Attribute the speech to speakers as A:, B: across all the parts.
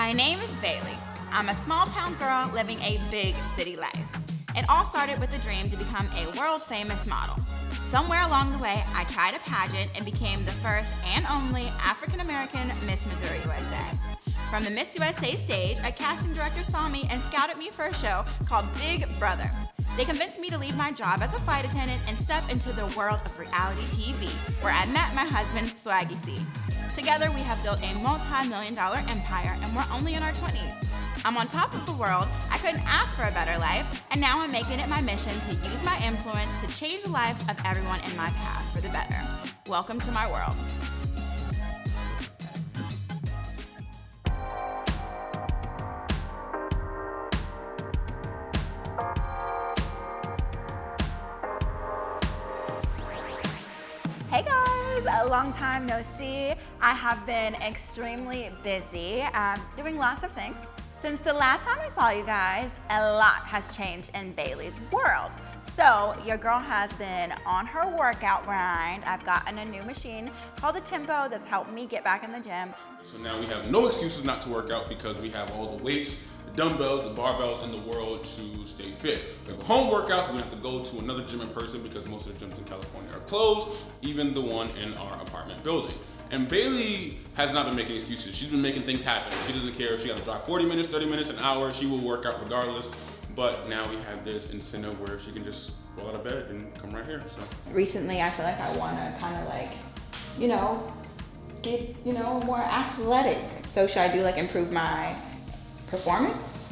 A: My name is Bayleigh. I'm a small town girl living a big city life. It all started with a dream to become a world famous model. Somewhere along the way, I tried a pageant and became the first and only African American Miss Missouri USA. From the Miss USA stage, a casting director saw me and scouted me for a show called Big Brother. They convinced me to leave my job as a flight attendant and step into the world of reality TV, where I met my husband, Swaggy C. Together, we have built a multi-million-dollar empire, and we're only in our 20s. I'm on top of the world, I couldn't ask for a better life, and now I'm making it my mission to use my influence to change the lives of everyone in my path for the better. Welcome to my world. Hey guys, a long time no see. I have been extremely busy doing lots of things. Since the last time I saw you guys, a lot has changed in Bayleigh's world. So your girl has been on her workout grind. I've gotten a new machine called a Tempo that's helped me get back in the gym.
B: So now we have no excuses not to work out because we have all the weights, the dumbbells, the barbells in the world to stay fit. We have home workouts, we have to go to another gym in person because most of the gyms in California are closed, even the one in our apartment building. And Bayleigh has not been making excuses. She's been making things happen. She doesn't care if she got to drive 40 minutes, 30 minutes, an hour, she will work out regardless. But now we have this incentive where she can just roll out of bed and come right here, so.
A: Recently, I feel like I want to kind of like, get, more athletic. So should I do like improve my performance?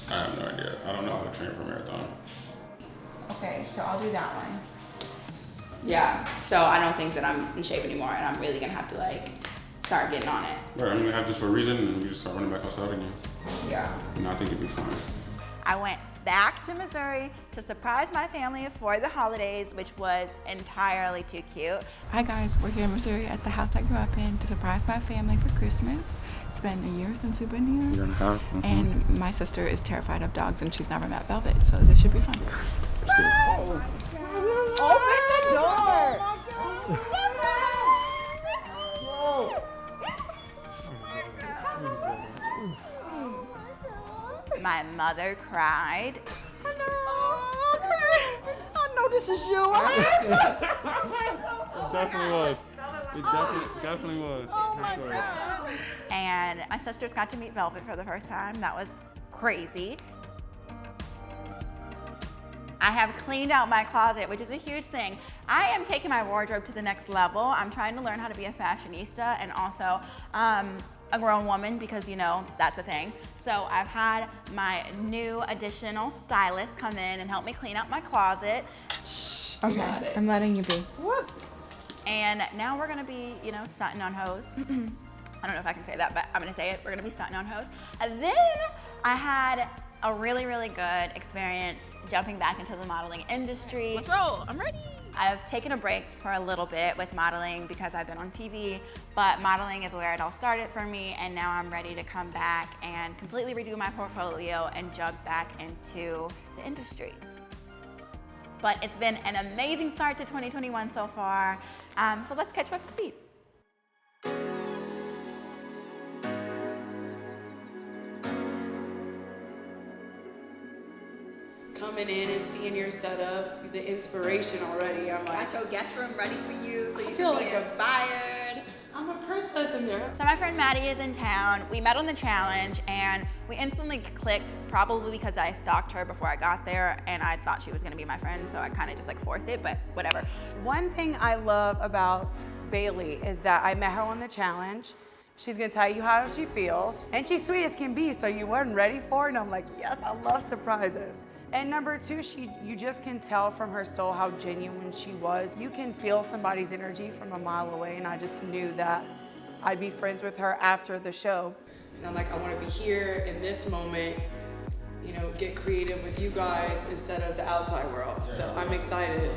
B: I have no idea. I don't know how to train for a marathon.
A: Okay, so I'll do that one. Yeah, so I don't think that I'm in shape anymore and I'm really gonna have to like start getting on it.
B: Right, I'm gonna have this for a reason and we just start running back outside again.
A: Yeah.
B: And I think it'd be fine.
A: I went back to Missouri to surprise my family for the holidays, which was entirely too cute.
C: Hi guys, we're here in Missouri at the house I grew up in to surprise my family for Christmas. It's been a year since we've been here.
B: Year and a half. Mm-hmm.
C: And my sister is terrified of dogs and she's never met Velvet, so this should be fun.
B: Let's get it.
A: Open the door! My mother cried. I know this is you.
B: It definitely was. It definitely was.
A: Oh my God. And my sisters got to meet Velvet for the first time. That was crazy. I have cleaned out my closet, which is a huge thing. I am taking my wardrobe to the next level. I'm trying to learn how to be a fashionista and also a grown woman because, that's a thing. So I've had my new additional stylist come in and help me clean out my closet.
C: Okay, I'm letting you be.
A: And now we're gonna be, stunting on hoes. I don't know if I can say that, but I'm gonna say it. We're gonna be stunting on hoes. And then I had a really, really good experience jumping back into the modeling industry. Let's roll, I'm ready. I've taken a break for a little bit with modeling because I've been on TV, but modeling is where it all started for me, and now I'm ready to come back and completely redo my portfolio and jump back into the industry. But it's been an amazing start to 2021 so far, so let's catch up to speed.
D: Coming in and seeing your setup, the inspiration already. I'm like,
A: Got your guest room ready for you so you
D: feel
A: can be
D: like
A: inspired.
D: I'm a princess in there.
A: So my friend Mattie is in town. We met on the challenge and we instantly clicked, probably because I stalked her before I got there and I thought she was gonna be my friend, so I kind of just forced it, but whatever.
D: One thing I love about Bayleigh is that I met her on the challenge. She's gonna tell you how she feels. And she's sweet as can be, so you weren't ready for it. And I'm like, yes, I love surprises. And number two, you just can tell from her soul how genuine she was. You can feel somebody's energy from a mile away, and I just knew that I'd be friends with her after the show. And I'm like, I wanna be here in this moment, get creative with you guys instead of the outside world. So I'm excited.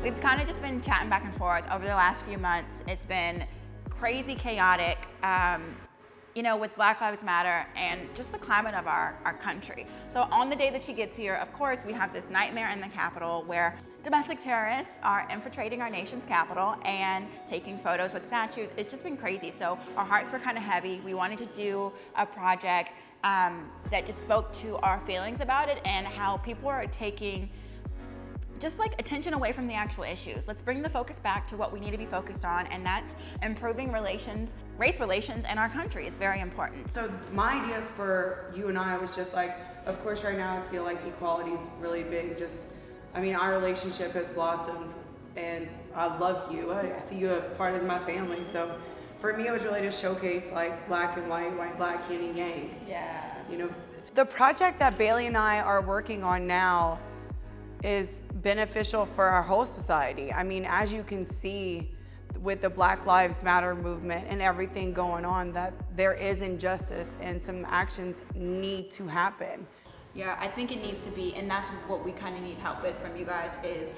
A: We've kind of just been chatting back and forth over the last few months. It's been crazy chaotic. you know, with Black Lives Matter and just the climate of our country. So on the day that she gets here, of course, we have this nightmare in the Capitol where domestic terrorists are infiltrating our nation's capital and taking photos with statues. It's just been crazy. So our hearts were kind of heavy. We wanted to do a project that just spoke to our feelings about it and how people are taking just like attention away from the actual issues. Let's bring the focus back to what we need to be focused on, and that's improving relations, race relations in our country. It's very important.
D: So my ideas for you and I was just like, of course right now I feel like equality is really big. Just, I mean, our relationship has blossomed and I love you. I see you a part of my family. So for me, it was really to showcase like black and white, white, black, yin and yang.
A: Yeah.
D: You know, the project that Bayleigh and I are working on now is beneficial for our whole society. I mean, as you can see with the Black Lives Matter movement and everything going on, that there is injustice and some actions need to happen.
A: Yeah, I think it needs to be, and that's what we kind of need help with from you guys, is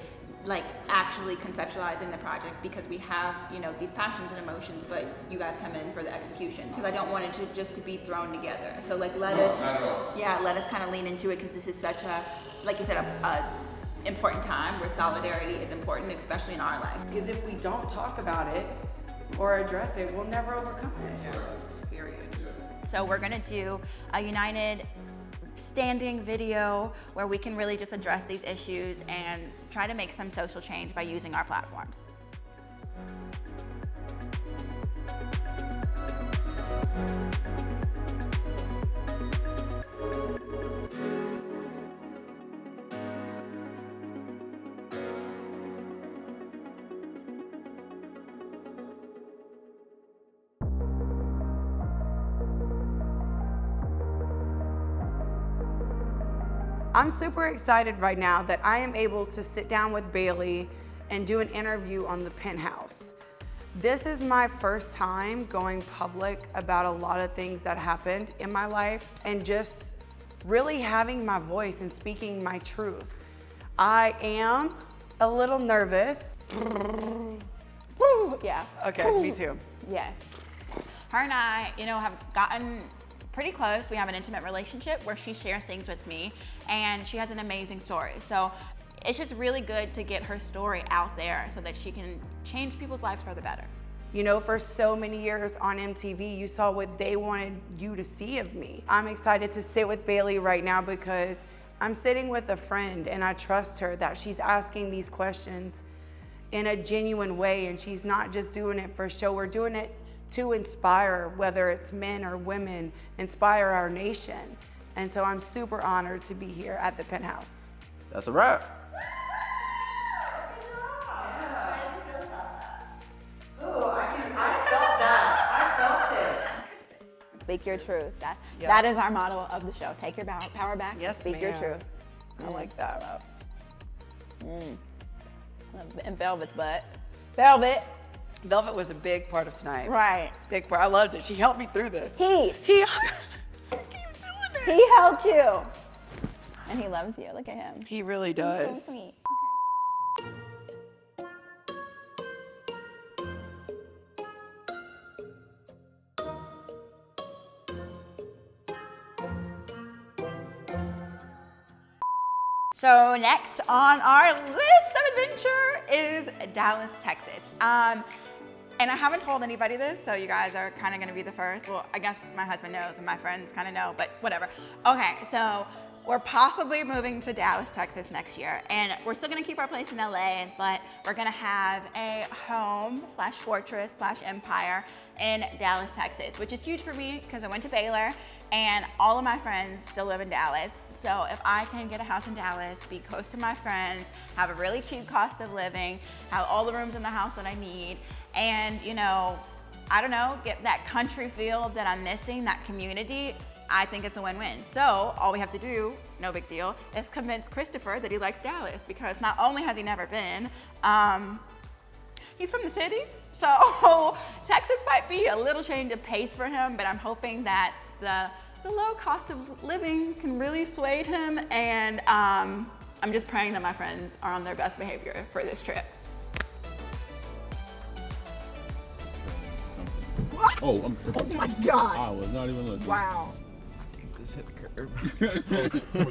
A: like actually conceptualizing the project, because we have, you know, these passions and emotions, but you guys come in for the execution, because I don't want it to just to be thrown together. So like let us kind of lean into it, because this is such a, like you said, a important time where solidarity is important, especially in our life.
D: Because if we don't talk about it or address it, we'll never overcome it. Period.
A: So we're gonna do a united standing video where we can really just address these issues and try to make some social change by using our platforms.
D: I'm super excited right now that I am able to sit down with Bayleigh and do an interview on the Penthouse. This is my first time going public about a lot of things that happened in my life and just really having my voice and speaking my truth. I am a little nervous.
A: Yeah.
D: Okay, me too.
A: Yes. Her and I, you know, have gotten pretty close. We have an intimate relationship where she shares things with me, and she has an amazing story. So it's just really good to get her story out there so that she can change people's lives for the better.
D: You know, for so many years on MTV, you saw what they wanted you to see of me. I'm excited to sit with Bayleigh right now because I'm sitting with a friend and I trust her that she's asking these questions in a genuine way, and she's not just doing it for show. We're doing it to inspire, whether it's men or women, inspire our nation. And so I'm super honored to be here at the Penthouse.
E: That's a wrap.
A: Speak your truth. That is our motto of the show. Take your power back.
D: Yes,
A: speak your
D: ma'am.
A: truth.
D: I like that.
A: And Velvet's butt. Velvet.
D: Velvet was a big part of tonight.
A: Right.
D: Big part. I loved it. She helped me through this.
A: He
D: keep doing it.
A: He helped you. And he loves you. Look at him.
D: He really
A: He's so
D: does.
A: sweet. So next on our list of adventure is Dallas, Texas. And I haven't told anybody this, so you guys are kind of going to be the first. Well, I guess my husband knows and my friends kind of know, but whatever. Okay, so we're possibly moving to Dallas, Texas next year, and we're still going to keep our place in LA, but we're going to have a home / fortress / empire in Dallas, Texas, which is huge for me because I went to Bayleigh and all of my friends still live in Dallas. So if I can get a house in Dallas, be close to my friends, have a really cheap cost of living, have all the rooms in the house that I need, and, you know, I don't know, get that country feel that I'm missing, that community, I think it's a win-win. So all we have to do, no big deal, is convince Christopher that he likes Dallas, because not only has he never been, he's from the city, so Texas might be a little change of pace for him, but I'm hoping that the low cost of living can really sway him, and I'm just praying that my friends are on their best behavior for this trip.
B: Oh,
E: Oh my God.
B: I was not even looking.
E: Wow.
F: Just hit the curb.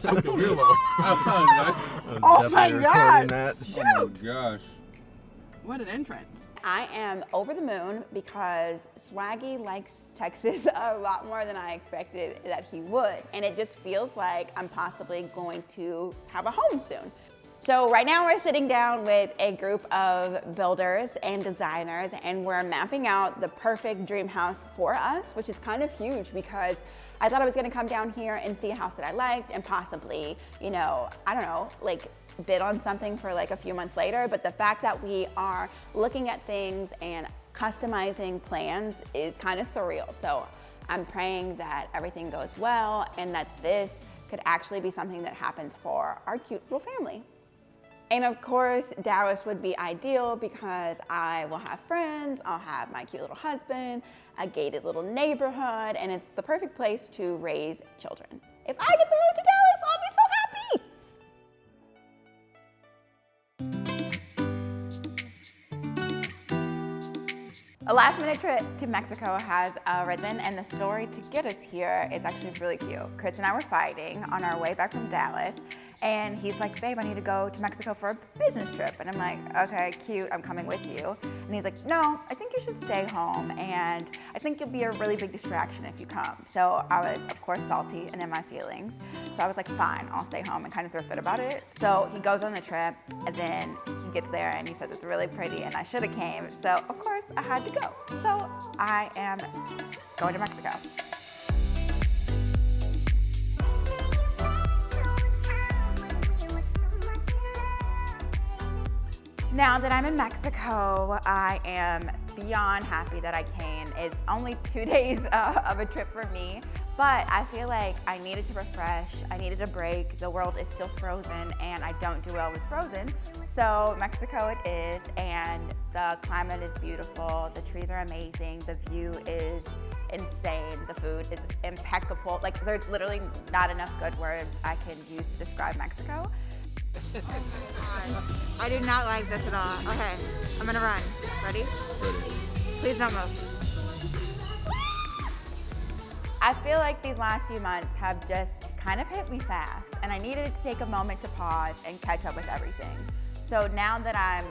G: Took the wheel off.
E: Oh my God.
F: That.
B: Oh my gosh.
C: What an entrance.
A: I am over the moon because Swaggy likes Texas a lot more than I expected that he would. And it just feels like I'm possibly going to have a home soon. So right now we're sitting down with a group of builders and designers, and we're mapping out the perfect dream house for us, which is kind of huge because I thought I was gonna come down here and see a house that I liked and possibly, you know, I don't know, like bid on something for like a few months later. But the fact that we are looking at things and customizing plans is kind of surreal. So I'm praying that everything goes well and that this could actually be something that happens for our cute little family. And of course, Dallas would be ideal because I will have friends, I'll have my cute little husband, a gated little neighborhood, and it's the perfect place to raise children. If I get to move to Dallas, I'll be so happy. A last minute trip to Mexico has arisen, and the story to get us here is actually really cute. Chris and I were fighting on our way back from Dallas, and he's like, babe, I need to go to Mexico for a business trip. And I'm like, okay, cute, I'm coming with you. And he's like, no, I think you should stay home, and I think you'll be a really big distraction if you come. So I was, of course, salty and in my feelings. So I was like, fine, I'll stay home, and kind of threw a fit about it. So he goes on the trip, and then he gets there, and he says it's really pretty, and I should have came. So, of course, I had to go. So I am going to Mexico. Now that I'm in Mexico, I am beyond happy that I came. It's only 2 days of a trip for me, but I feel like I needed to refresh, I needed a break. The world is still frozen and I don't do well with frozen. So Mexico it is, and the climate is beautiful, the trees are amazing, the view is insane, the food is impeccable. Like there's literally not enough good words I can use to describe Mexico. I do not like this at all. Okay, I'm gonna run. Ready?
B: Ready.
A: Please don't move. I feel like these last few months have just kind of hit me fast, and I needed to take a moment to pause and catch up with everything. So now that I'm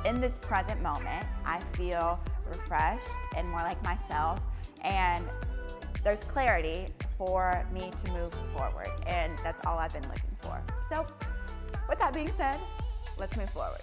A: in this present moment, I feel refreshed and more like myself, and there's clarity for me to move forward, and that's all I've been looking for. So with that being said, let's move forward.